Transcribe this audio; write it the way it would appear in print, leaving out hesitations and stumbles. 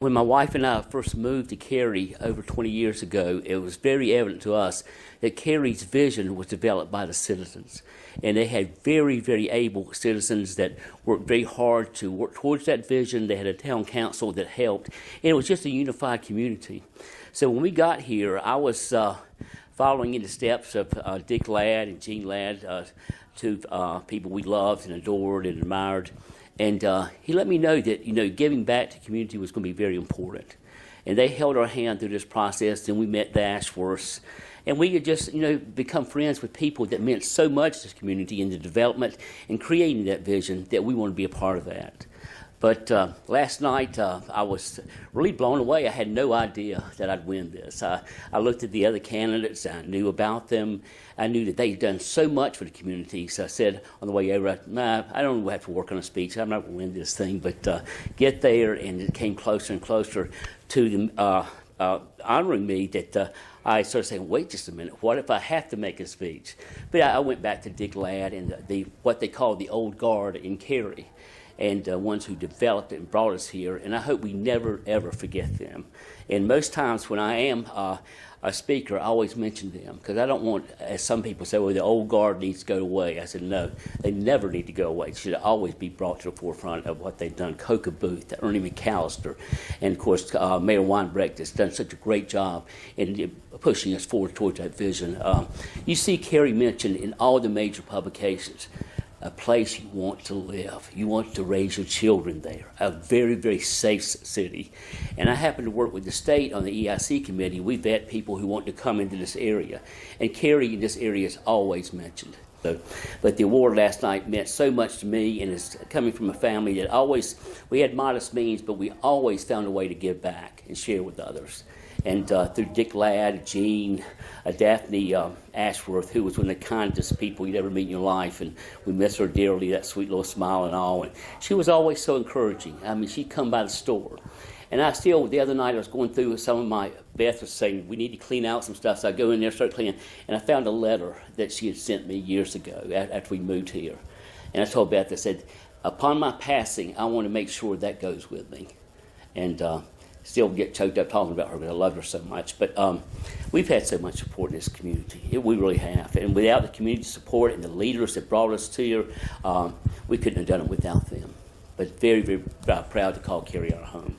When my wife and I first moved to Cary over 20 years ago, it was very evident to us that Cary's vision was developed by the citizens. And they had very, very able citizens that worked very hard to work towards that vision. They had a town council that helped. And it was just a unified community. So when we got here, I was following in the steps of Dick Ladd and Gene Ladd, two people we loved and adored and admired. And he let me know that, giving back to the community was going to be very important. And they held our hand through this process, and we met the Ashworths. And we had just, become friends with people that meant so much to this community in the development and creating that vision that we want to be a part of that. But last night, I was really blown away. I had no idea that I'd win this. I looked at the other candidates. I knew about them. I knew that they'd done so much for the community. So I said on the way over, I don't have to work on a speech. I'm not going to win this thing. But get there, and it came closer and closer to them honoring me that I started saying, wait just a minute, what if I have to make a speech? But I went back to Dick Ladd and what they call the old guard in Cary, and ones who developed it and brought us here, and I hope we never, ever forget them. And most times when I am a speaker, I always mention them, because I don't want, as some people say, well, the old guard needs to go away. I said, no, they never need to go away. They should always be brought to the forefront of what they've done. Coca Booth, Ernie McAllister, and of course, Mayor Weinbrecht has done such a great job in pushing us forward towards that vision. You see Cary mentioned in all the major publications. A place you want to live. You want to raise your children there. A very, very safe city. And I happen to work with the state on the EIC committee. We vet people who want to come into this area. And Cary in this area is always mentioned. But the award last night meant so much to me, and it's coming from a family that we had modest means, but we always found a way to give back and share with others. And through Dick Ladd, Gene, Daphne Ashworth, who was one of the kindest people you'd ever meet in your life, and we miss her dearly, that sweet little smile and all. And she was always so encouraging. I mean, she'd come by the store. And the other night I was going through some of Beth was saying, we need to clean out some stuff, so I go in there, start cleaning, and I found a letter that she had sent me years ago after we moved here. And I told Beth, I said, upon my passing, I want to make sure that goes with me. And still get choked up talking about her, but I love her so much. But we've had so much support in this community. We really have. And without the community support and the leaders that brought us to here, we couldn't have done it without them. But very, very proud to call Cary our home.